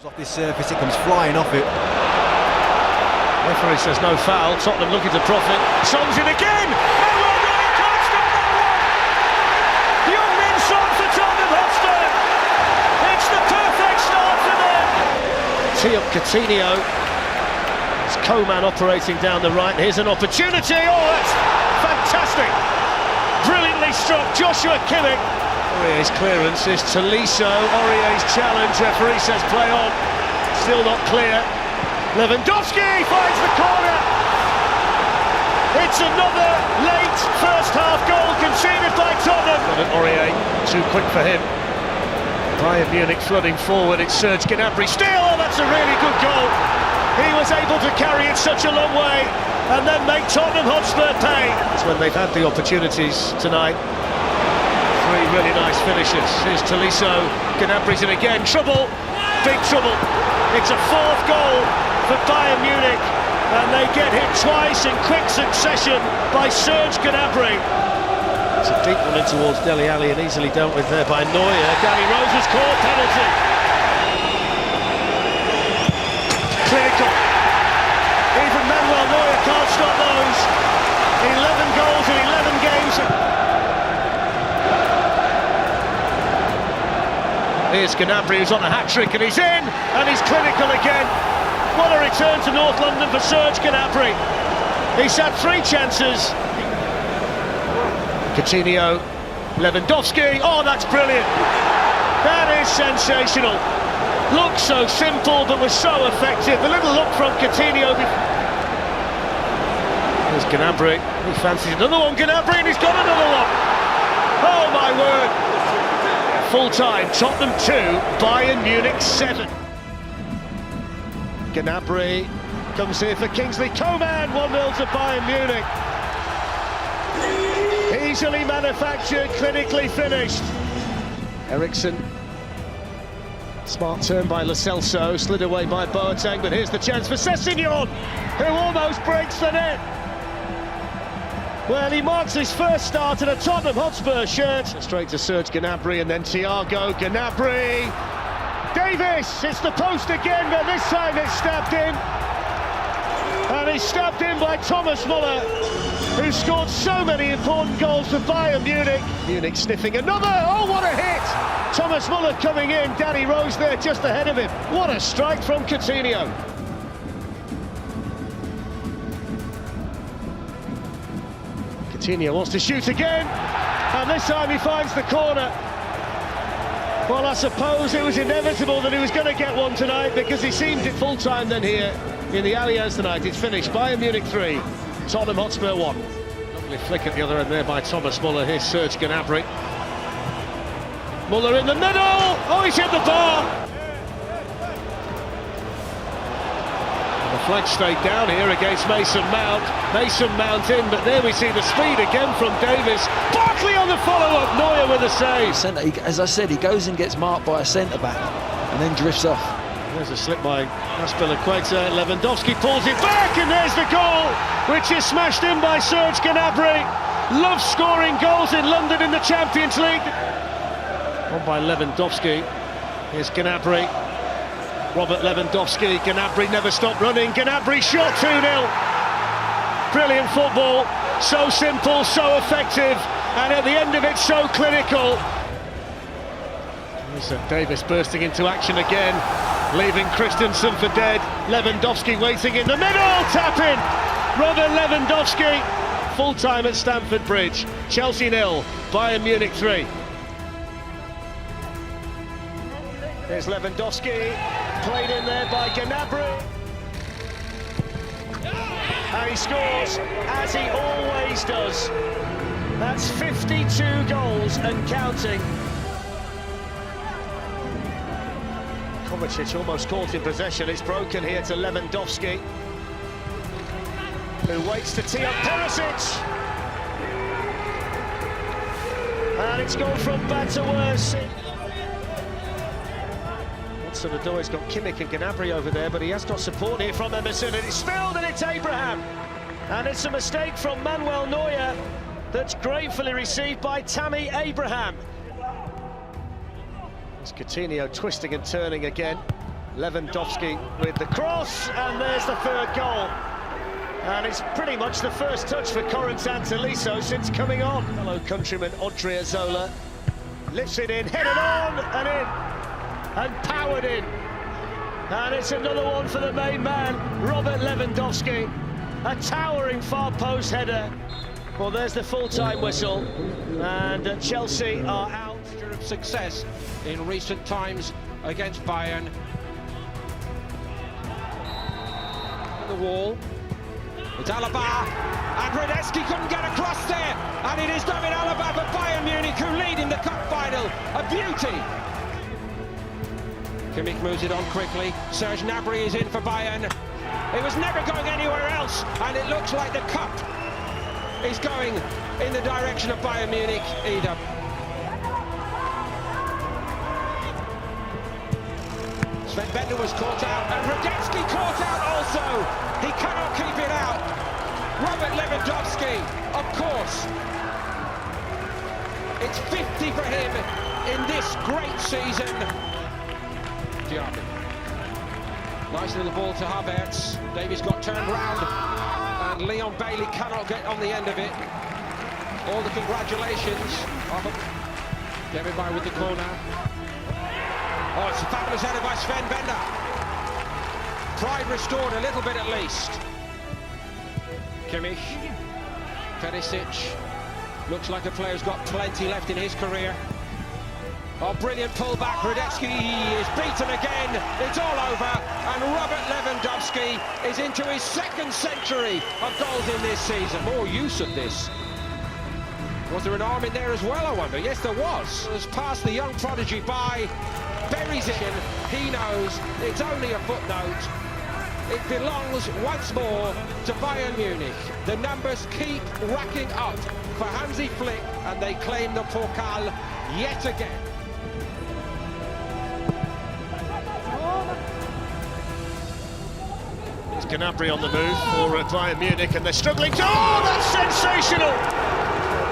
Off this surface, it comes flying off it. Referee says no foul. Tottenham looking to profit. Son's in again. Manuel Neuer can't stop that one. Young-min Son for Tottenham Hotspur. It's the perfect start for them. Tee up Coutinho. It's Coman operating down the right. Here's an opportunity. Oh, that's fantastic. Brilliantly struck. Joshua Kimmich. Aurier's clearance is Tolisso. Aurier's challenge. Referee says play on. Still not clear. Lewandowski finds the corner. It's another late first half goal conceded by Tottenham. But Aurier too quick for him. Bayern Munich flooding forward. It's Serge Gnabry still. Oh, that's a really good goal. He was able to carry it such a long way and then make Tottenham Hotspur pay. It's when they've had the opportunities tonight. Three really nice finishes. Here's Tolisso. Gnabry's in again. Trouble. Big trouble. It's a fourth goal for Bayern Munich, and they get hit twice in quick succession by Serge Gnabry. It's a deep one in towards Dele Alli and easily dealt with there by Neuer. Danny Rose has called penalty. Clinical. Even Manuel Neuer can't stop those. 11 goals in 11 games. Here's Gnabry, who's on a hat-trick, and he's in, and he's clinical again. What a return to North London for Serge Gnabry. He's had three chances. Coutinho, Lewandowski. Oh, that's brilliant. That is sensational. Looks so simple, but was so effective. The little look from Coutinho. There's Gnabry. He fancies another one. Gnabry, and he's got another one. Oh, my word. Full-time, Tottenham 2, Bayern Munich 7. Gnabry comes here for Kingsley Coman, 1-0 to Bayern Munich. Easily manufactured, clinically finished. Eriksen. Smart turn by Lo Celso, slid away by Boateng, but here's the chance for Sessegnon, who almost breaks the net. Well, he marks his first start in a Tottenham Hotspur shirt. Straight to Serge Gnabry and then Thiago Gnabry. Davis, it's the post again, but this time it's stabbed in. And he's stabbed in by Thomas Muller, who scored so many important goals for Bayern Munich. Munich sniffing another, oh what a hit! Thomas Muller coming in, Danny Rose there just ahead of him. What a strike from Coutinho. Coutinho wants to shoot again, and this time he finds the corner. Well, I suppose it was inevitable that he was going to get one tonight, because he seemed it full-time then here in the Allianz tonight. It's finished, Bayern Munich 3, Tottenham Hotspur 1. Lovely flick at the other end there by Thomas Muller. Here's Serge Gnabry. Muller in the middle! Oh, he's hit the bar! The flag stayed down here against Mason Mount. Mason Mount in, but there we see the speed again from Davis. Barkley on the follow-up, Neuer with a save. As I said, he goes and gets marked by a centre-back and then drifts off. There's a slip by Aspilicueta. Lewandowski pulls it back, and there's the goal, which is smashed in by Serge Gnabry. Loves scoring goals in London in the Champions League. On by Lewandowski. Here's Gnabry. Robert Lewandowski. Gnabry never stopped running. Gnabry shot 2-0. Brilliant football. So simple, so effective, and at the end of it, so clinical. There's Davis bursting into action again, leaving Christensen for dead. Lewandowski waiting in the middle, tap in. Robert Lewandowski. Full time at Stamford Bridge. Chelsea 0, Bayern Munich 3. There's Lewandowski, played in there by Gnabry. And he scores, as he always does. That's 52 goals and counting. Kovacic almost caught in possession. It's broken here to Lewandowski, who waits to tee up Perisic. And it's gone from bad to worse. He's got Kimmich and Gnabry over there, but he has got support here from Emerson, and it's spilled, and it's Abraham. And it's a mistake from Manuel Neuer that's gratefully received by Tammy Abraham. There's Coutinho twisting and turning again. Lewandowski with the cross, and there's the third goal. And it's pretty much the first touch for Corentin Tolisso since coming on. Fellow countryman Odriozola lifts it in, headed on and in, and powered in. And it's another one for the main man, Robert Lewandowski. A towering far post header. Well, there's the full-time whistle, and Chelsea are out. Of success in recent times against Bayern. The wall. It's Alaba, and Radetzky couldn't get across there, and it is David Alaba for Bayern Munich who lead in the cup final. A beauty. Kimmich moves it on quickly. Serge Gnabry is in for Bayern. It was never going anywhere else, and it looks like the cup is going in the direction of Bayern Munich either. Sven Bender was caught out, and Radetzky caught out also. He cannot keep it out. Robert Lewandowski, of course. It's 50 for him in this great season. Diaby. Nice little ball to Havertz. Davies got turned round, and Leon Bailey cannot get on the end of it. All the congratulations. Everybody with the corner. Oh, it's a fabulous header by Sven Bender. Pride restored a little bit at least. Kimmich, Perisic. Looks like a player who's got plenty left in his career. Oh, brilliant pullback. Radetzky is beaten again. It's all over. And Robert Lewandowski is into his second century of goals in this season. More use of this. Was there an arm in there as well, I wonder? Yes, there was. Has passed the young prodigy by. Buries it in. He knows it's only a footnote. It belongs once more to Bayern Munich. The numbers keep racking up for Hansi Flick, and they claim the Pokal yet again. It's Gnabry on the move for Bayern Munich, and they're struggling to... Oh, that's sensational!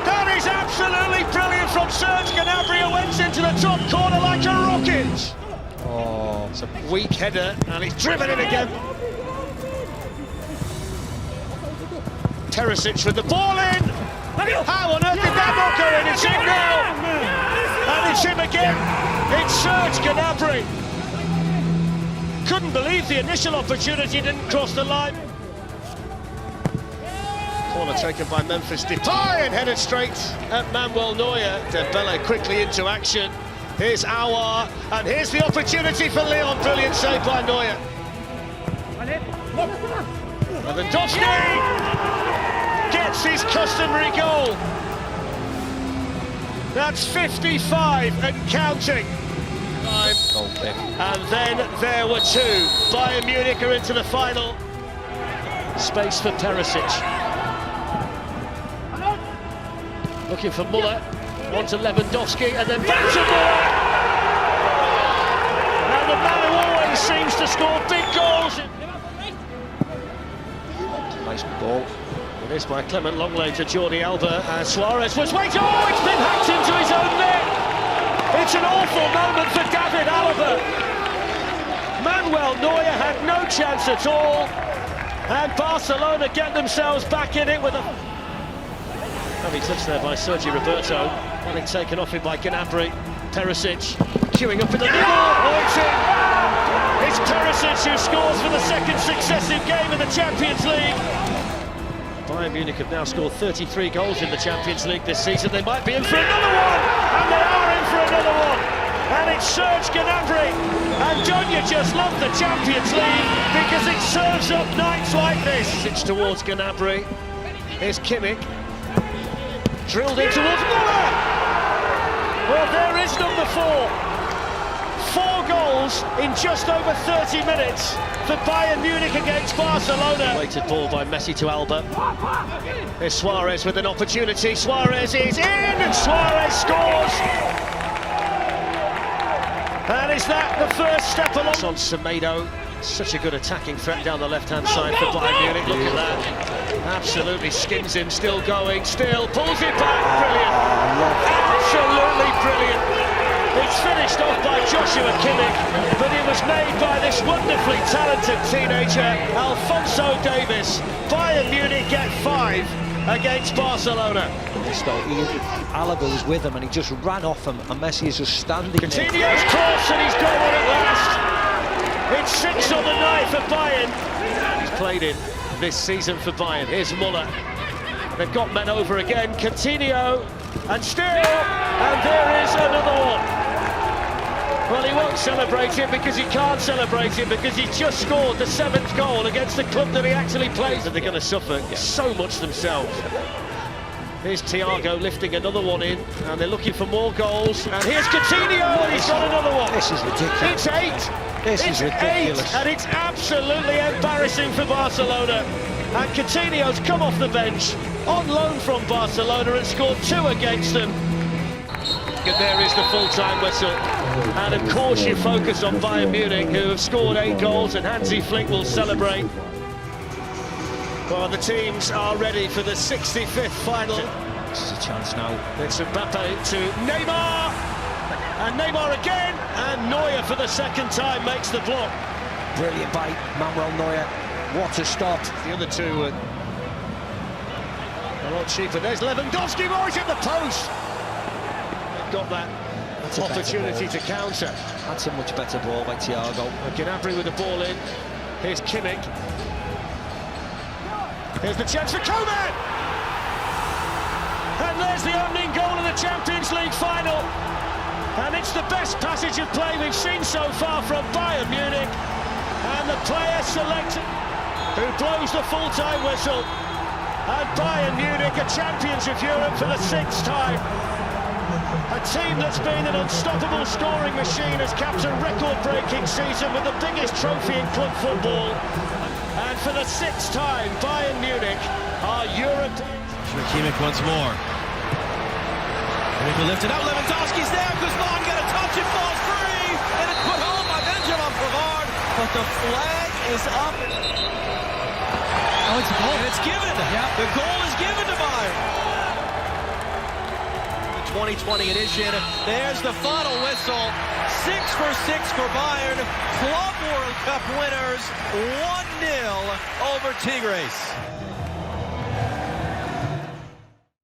That is absolutely brilliant from Serge Gnabry, who went into the top corner like a rocket. Oh, it's a weak header, and he's driven it again. Perisic with the ball in. How on earth did that not go in? It's in now, and it's him again. It's Serge Gnabry. Couldn't believe the initial opportunity didn't cross the line. Corner taken by Memphis Depay and headed straight at Manuel Neuer. Dembele quickly into action. Here's Aouar, and here's the opportunity for Lyon. Brilliant save by Neuer. Lewandowski gets his customary goal. That's 55 and counting. And then there were two. Bayern Munich are into the final. Space for Perisic. Looking for Muller, on to Lewandowski, and then back to Muller. And the man who always seems to score big goals. Nice ball. It is by Clement Longley to Jordi Alba, and Suarez was waiting. Oh, it's been hacked into his own net. It's an awful moment for David Alaba. Manuel Neuer had no chance at all, and Barcelona get themselves back in it with a... Lovely touch there by Sergi Roberto, having taken off him by Gnabry. Perisic queuing up in the middle. Oh, it's in! It's Perisic who scores for the second successive game in the Champions League. Bayern Munich have now scored 33 goals in the Champions League this season. They might be in for another one, and they are in for another one. And it's Serge Gnabry. And don't you just love the Champions League because it serves up nights like this? It's towards Gnabry. Here's Kimmich. Drilled in towards Muller. Well, there is number 4. 4 goals in just over 30 minutes for Bayern Munich against Barcelona. Weighted ball by Messi to Alba. There's Suarez with an opportunity. Suarez is in, and Suarez scores. And is that the first step along? On Semedo. Such a good attacking threat down the left-hand side for Bayern Munich. Look at that. Absolutely skins him, still going, still pulls it back. Brilliant. Absolutely brilliant. It's finished off by Joshua Kimmich, but it was made by this wonderfully talented teenager, Alphonso Davies. Bayern Munich get 5 against Barcelona. Alaba was with him and he just ran off him, and Messi is just standing there. Coutinho's cross, and he's got one at last. It's 6 on the night for Bayern. He's played in this season for Bayern. Here's Muller. They've got men over again. Coutinho, and still, and there is another one. Well, he won't celebrate it because he can't celebrate it because he just scored the 7th goal against the club that he actually plays. And they're going to suffer so much themselves. Here's Thiago lifting another one in, and they're looking for more goals. And here's Coutinho, and he's got another one. This is ridiculous. It's 8. This is ridiculous. 8, and it's absolutely embarrassing for Barcelona. And Coutinho's come off the bench on loan from Barcelona and scored 2 against them. And there is the full-time whistle. And of course you focus on Bayern Munich, who have scored 8 goals, and Hansi Flick will celebrate. Well, the teams are ready for the 65th final. This is a chance now. It's Mbappe to Neymar, and Neymar again, and Neuer for the 2nd time makes the block. Brilliant by Manuel Neuer. What a stop. The other two are a lot cheaper. There's Lewandowski, right at the post. Got that opportunity to counter. That's a much better ball by Thiago. Gnabry with the ball in. Here's Kimmich. Here's the chance for Coman! And there's the opening goal of the Champions League final. And it's the best passage of play we've seen so far from Bayern Munich. And the player selected who blows the full-time whistle. And Bayern Munich are champions of Europe for the 6th time. A team that's been an unstoppable scoring machine has capped a record-breaking season with the biggest trophy in club football. And for the 6th time, Bayern Munich are Europe. Kimmich once more. Kimmich will lift it out. Lewandowski's there. Guzman got a touch. It falls free. And it's put home by Benjamin Pavard. But the flag is up. Oh, it's a goal. And it's given. Yeah. The goal is given to Bayern. 2020 edition. There's the final whistle. 6 for 6 for Bayern. Club World Cup winners. 1-0 over Tigres.